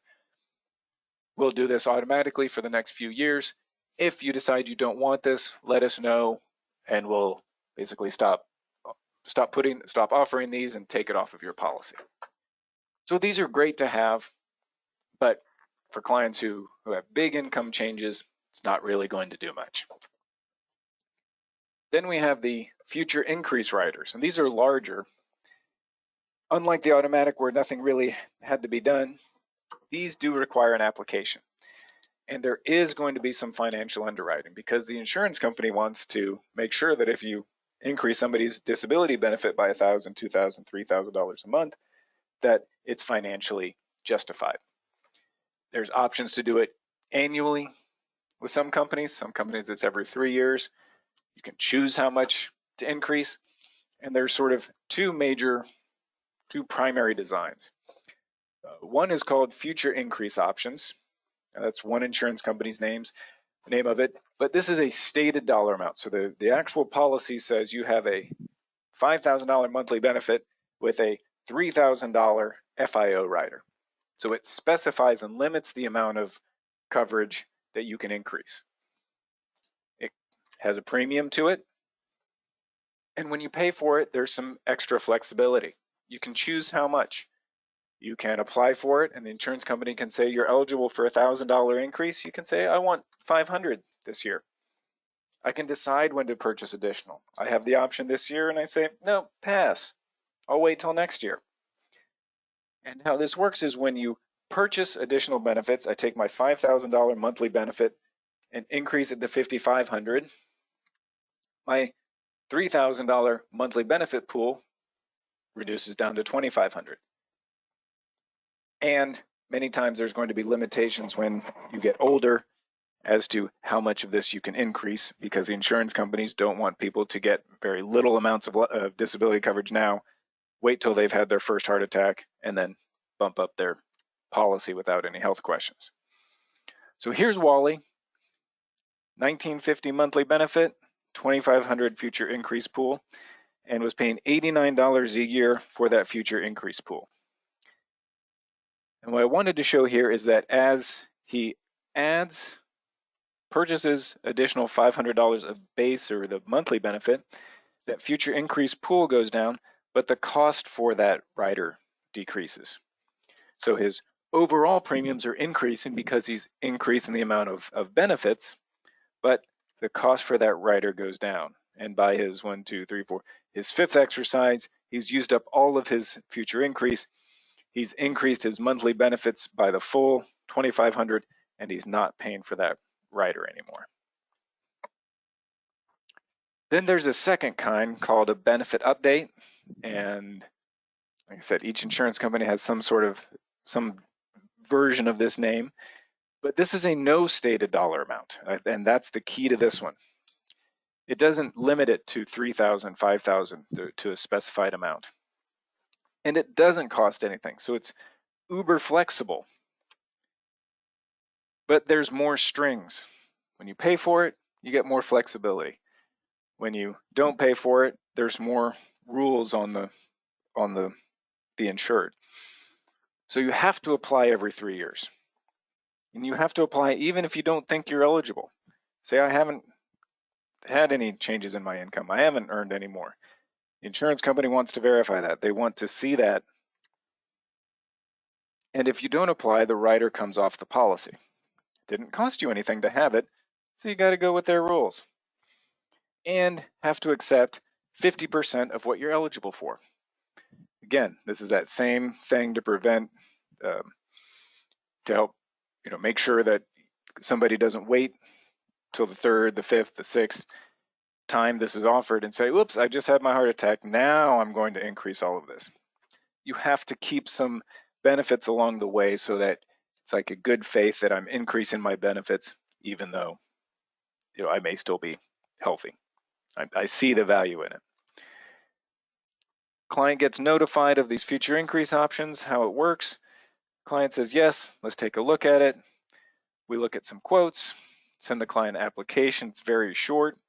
We'll do this automatically for the next few years. If you decide you don't want this, let us know, and we'll basically stop offering these and take it off of your policy. So these are great to have, but for clients who have big income changes, it's not really going to do much. Then we have the future increase riders, and these are larger. Unlike the automatic where nothing really had to be done, these do require an application. And there is going to be some financial underwriting because the insurance company wants to make sure that if you increase somebody's disability benefit by $1,000, $2,000, $3,000 a month, that it's financially justified. There's options to do it annually with some companies. Some companies it's every 3 years. You can choose how much to increase. And there's sort of two primary designs. One is called future increase options. That's one insurance company's name of it, but this is a stated dollar amount. So the actual policy says you have a $5,000 monthly benefit with a $3,000 FIO rider. So it specifies and limits the amount of coverage that you can increase. It has a premium to it. And when you pay for it, there's some extra flexibility. You can choose how much. You can apply for it, and the insurance company can say you're eligible for a $1,000 increase. You can say, I want $500 this year. I can decide when to purchase additional. I have the option this year, and I say, no, pass. I'll wait till next year. And how this works is when you purchase additional benefits, I take my $5,000 monthly benefit and increase it to $5,500. My $3,000 monthly benefit pool reduces down to $2,500. And many times there's going to be limitations when you get older as to how much of this you can increase, because the insurance companies don't want people to get very little amounts of disability coverage now, wait till they've had their first heart attack, and then bump up their policy without any health questions. So here's Wally, $1,950 monthly benefit, $2,500 future increase pool, and was paying $89 a year for that future increase pool. And what I wanted to show here is that as he purchases additional $500 of base or the monthly benefit, that future increase pool goes down, but the cost for that rider decreases. So his overall premiums are increasing because he's increasing the amount of benefits, but the cost for that rider goes down. And by his his fifth exercise, he's used up all of his future increase. He's increased his monthly benefits by the full $2,500, and he's not paying for that rider anymore. Then there's a second kind called a benefit update. And like I said, each insurance company has some version of this name, but this is a no stated dollar amount. And that's the key to this one. It doesn't limit it to $3,000, $5,000 to a specified amount. And it doesn't cost anything. So it's uber flexible. But there's more strings. When you pay for it, you get more flexibility. When you don't pay for it, there's more rules on the insured. So you have to apply every 3 years. And you have to apply even if you don't think you're eligible. Say, I haven't had any changes in my income. I haven't earned any more. The insurance company wants to verify that. They want to see that. And if you don't apply, the rider comes off the policy. It didn't cost you anything to have it, so you got to go with their rules. And have to accept 50% of what you're eligible for. Again, this is that same thing to prevent, to help, make sure that somebody doesn't wait till the third, the fifth, the sixth time this is offered and say, whoops, I just had my heart attack. Now I'm going to increase all of this. You have to keep some benefits along the way so that it's like a good faith that I'm increasing my benefits, even though, I may still be healthy. I see the value in it. Client gets notified of these future increase options, how it works. Client says, yes, let's take a look at it. We look at some quotes, send the client an application. It's very short.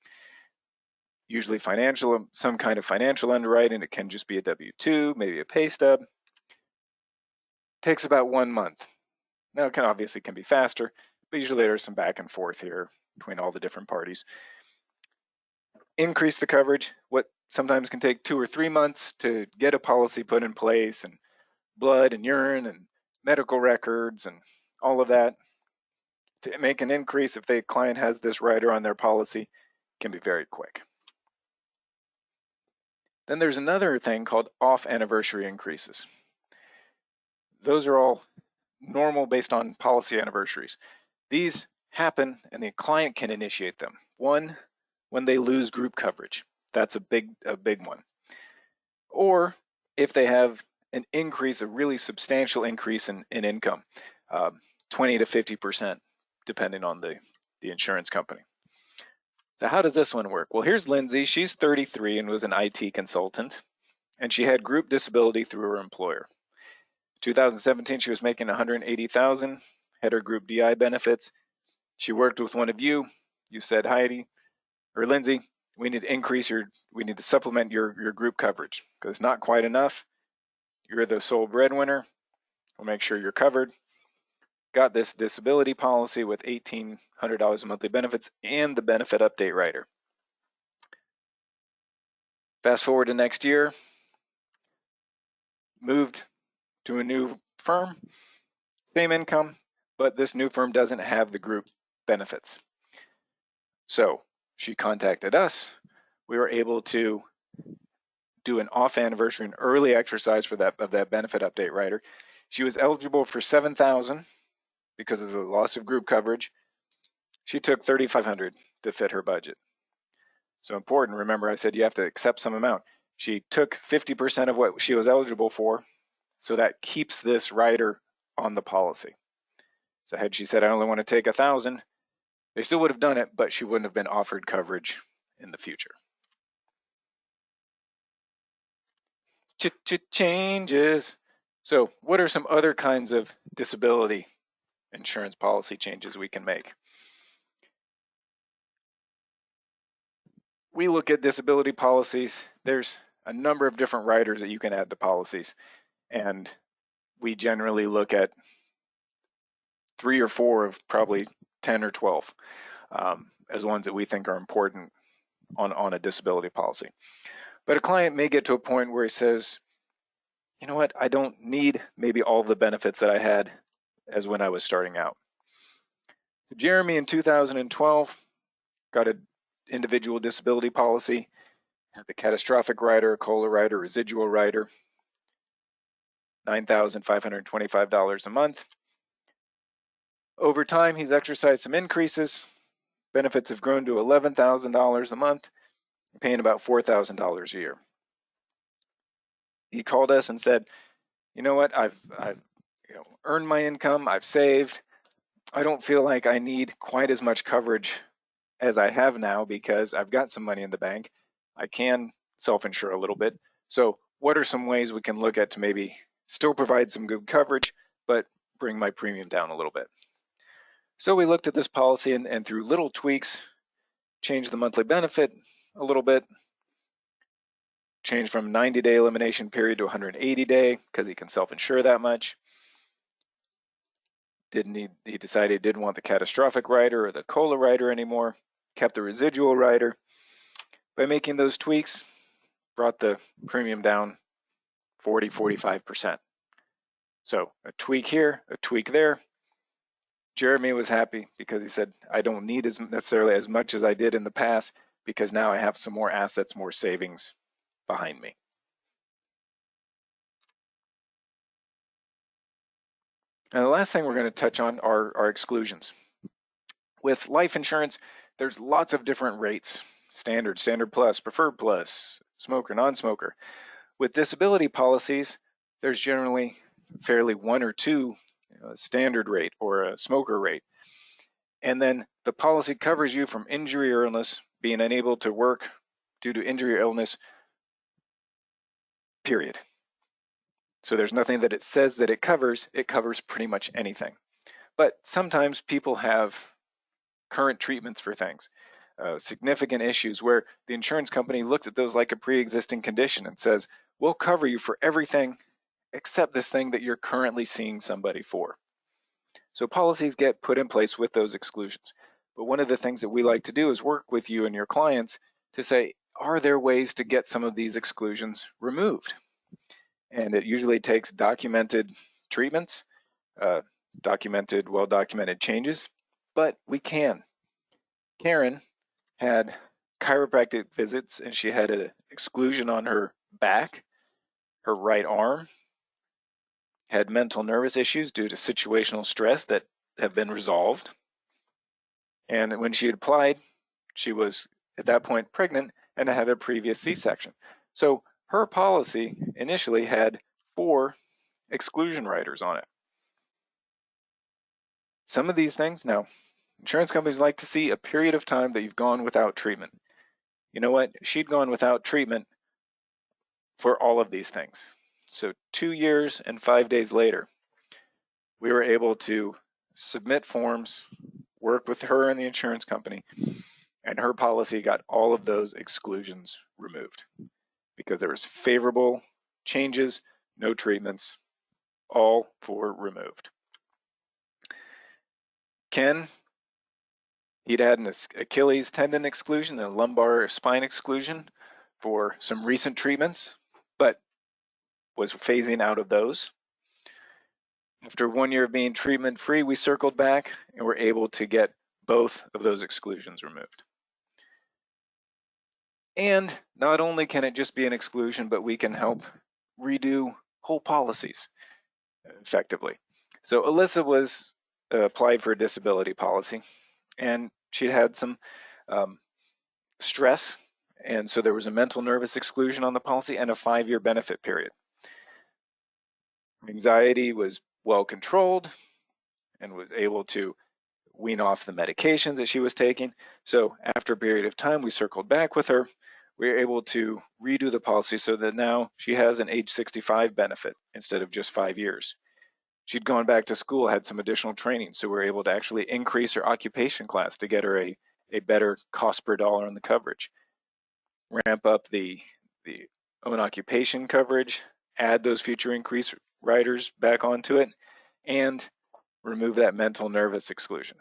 Usually some kind of financial underwriting. It can just be a W-2, maybe a pay stub. Takes about 1 month. Now it obviously can be faster, but usually there's some back and forth here between all the different parties. Increase the coverage. What sometimes can take 2 or 3 months to get a policy put in place, and blood and urine and medical records and all of that. To make an increase, if the client has this rider on their policy, can be very quick. Then there's another thing called off anniversary increases. Those are all normal based on policy anniversaries. These happen and the client can initiate them. One, when they lose group coverage. That's a big one. Or if they have an increase, a really substantial increase in income, 20 to 50%, depending on the insurance company. So how does this one work? Well, here's Lindsay. She's 33 and was an IT consultant, and she had group disability through her employer. 2017, she was making $180,000, had her group DI benefits. She worked with one of you. You said, Heidi or Lindsay, we need to supplement your group coverage because it's not quite enough. You're the sole breadwinner. We'll make sure you're covered. Got this disability policy with $1,800 in monthly benefits and the benefit update rider. Fast forward to next year, moved to a new firm, same income, but this new firm doesn't have the group benefits. So she contacted us. We were able to do an off anniversary, an early exercise for that benefit update rider. She was eligible for $7,000 because of the loss of group coverage. She took $3,500 to fit her budget. So important, remember I said you have to accept some amount. She took 50% of what she was eligible for, so that keeps this rider on the policy. So had she said, I only want to take 1,000, they still would have done it, but she wouldn't have been offered coverage in the future. Changes. So what are some other kinds of disability insurance policy changes we can make? We look at disability policies. There's a number of different riders that you can add to policies, and we generally look at 3 or 4 of probably 10 or 12 as ones that we think are important on a disability policy. But a client may get to a point where he says, you know what, I don't need maybe all the benefits that I had as when I was starting out. Jeremy in 2012 got an individual disability policy, had the catastrophic rider, COLA rider, residual rider, $9,525 a month. Over time, he's exercised some increases. Benefits have grown to $11,000 a month, paying about $4,000 a year. He called us and said, you know what, I've earned my income, I've saved. I don't feel like I need quite as much coverage as I have now because I've got some money in the bank. I can self-insure a little bit. So what are some ways we can look at to maybe still provide some good coverage, but bring my premium down a little bit? So we looked at this policy and through little tweaks, changed the monthly benefit a little bit, changed from 90-day elimination period to 180-day because he can self-insure that much. He decided he didn't want the catastrophic rider or the COLA rider anymore, kept the residual rider. By making those tweaks, brought the premium down 40-45%. So a tweak here, a tweak there. Jeremy was happy because he said, I don't need necessarily as much as I did in the past because now I have some more assets, more savings behind me. And the last thing we're going to touch on are exclusions. With life insurance, there's lots of different rates: standard, standard plus, preferred plus, smoker, non-smoker. With disability policies, there's generally fairly 1 or 2 standard rate or a smoker rate. And then the policy covers you from injury or illness, being unable to work due to injury or illness, period. So there's nothing that it says that it covers pretty much anything. But sometimes people have current treatments for things, significant issues where the insurance company looks at those like a pre-existing condition and says, we'll cover you for everything except this thing that you're currently seeing somebody for. So policies get put in place with those exclusions. But one of the things that we like to do is work with you and your clients to say, are there ways to get some of these exclusions removed? And it usually takes documented treatments, well-documented changes, but we can. Karen had chiropractic visits and she had an exclusion on her back, her right arm, had mental nervous issues due to situational stress that have been resolved. And when she had applied, she was at that point pregnant and had a previous C-section. So her policy initially had 4 exclusion riders on it. Some of these things, now Insurance companies like to see a period of time that you've gone without treatment. You know what? She'd gone without treatment for all of these things. So 2 years and 5 days later, we were able to submit forms, work with her and the insurance company, and her policy got all of those exclusions removed because there was favorable changes, no treatments, all four removed. Ken, he'd had an Achilles tendon exclusion and a lumbar spine exclusion for some recent treatments, but was phasing out of those. After 1 year of being treatment free, we circled back and were able to get both of those exclusions removed. And not only can it just be an exclusion, but we can help redo whole policies effectively. So Alyssa was applied for a disability policy, and she'd had some stress, and so there was a mental nervous exclusion on the policy and a 5-year benefit period. Anxiety was well controlled and was able to wean off the medications that she was taking. So after a period of time, we circled back with her. We were able to redo the policy so that now she has an age 65 benefit instead of just 5 years. She'd gone back to school, had some additional training, so we were able to actually increase her occupation class to get her a better cost per dollar on the coverage. Ramp up the own occupation coverage, add those future increase riders back onto it, and remove that mental nervous exclusion.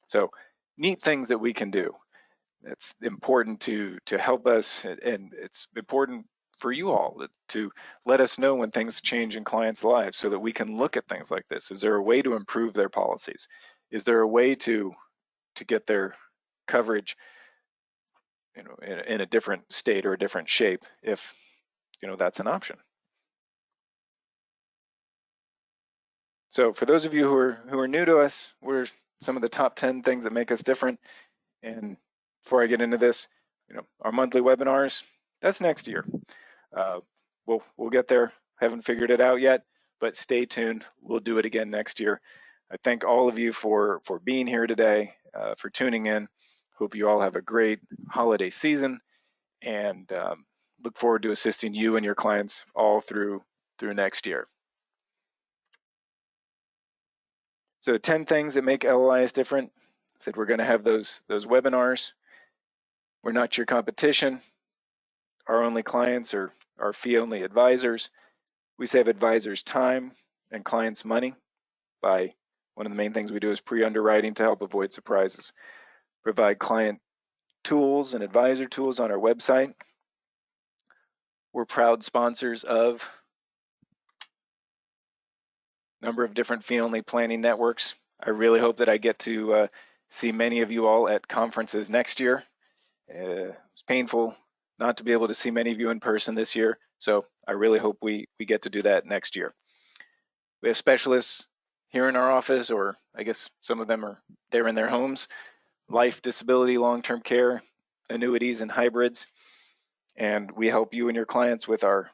So neat things that we can do. It's important to help us, and it's important for you all to let us know when things change in clients' lives so that we can look at things like this. Is there a way to improve their policies? Is there a way to get their coverage, in a different state or a different shape if, that's an option? So for those of you who are new to us, we're some of the top 10 things that make us different. And before I get into this, our monthly webinars, that's next year. We'll get there. Haven't figured it out yet, but stay tuned. We'll do it again next year. I thank all of you for being here today, for tuning in. Hope you all have a great holiday season, and look forward to assisting you and your clients all through next year. So 10 things that make LLIS different. I said we're going to have those webinars. We're not your competition. Our only clients are our fee-only advisors. We save advisors time and clients money by one of the main things we do is pre-underwriting to help avoid surprises. Provide client tools and advisor tools on our website. We're proud sponsors of a number of different fee-only planning networks. I really hope that I get to see many of you all at conferences next year. It's painful not to be able to see many of you in person this year, so I really hope we get to do that next year. We have specialists here in our office, or I guess some of them are there in their homes, life, disability, long-term care, annuities, and hybrids. And we help you and your clients with our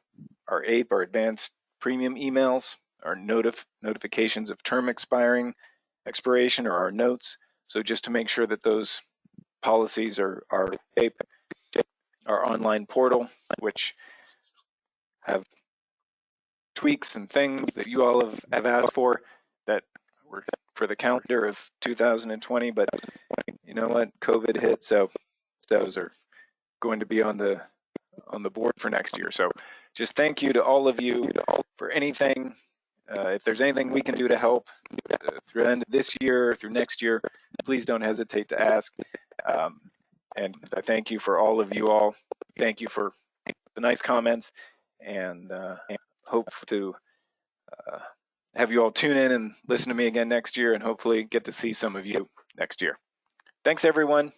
APE, our advanced premium emails, our notifications of term expiration, or our notes. So just to make sure that those policies are APE, our online portal, which have tweaks and things that you all have asked for that were for the calendar of 2020, but you know what, COVID hit, so those are going to be on the board for next year. So just thank you to all of you for anything. If there's anything we can do to help through the end of this year, through next year, please don't hesitate to ask. And I thank you for all of you all. Thank you for the nice comments, and hope to have you all tune in and listen to me again next year, and hopefully get to see some of you next year. Thanks, everyone.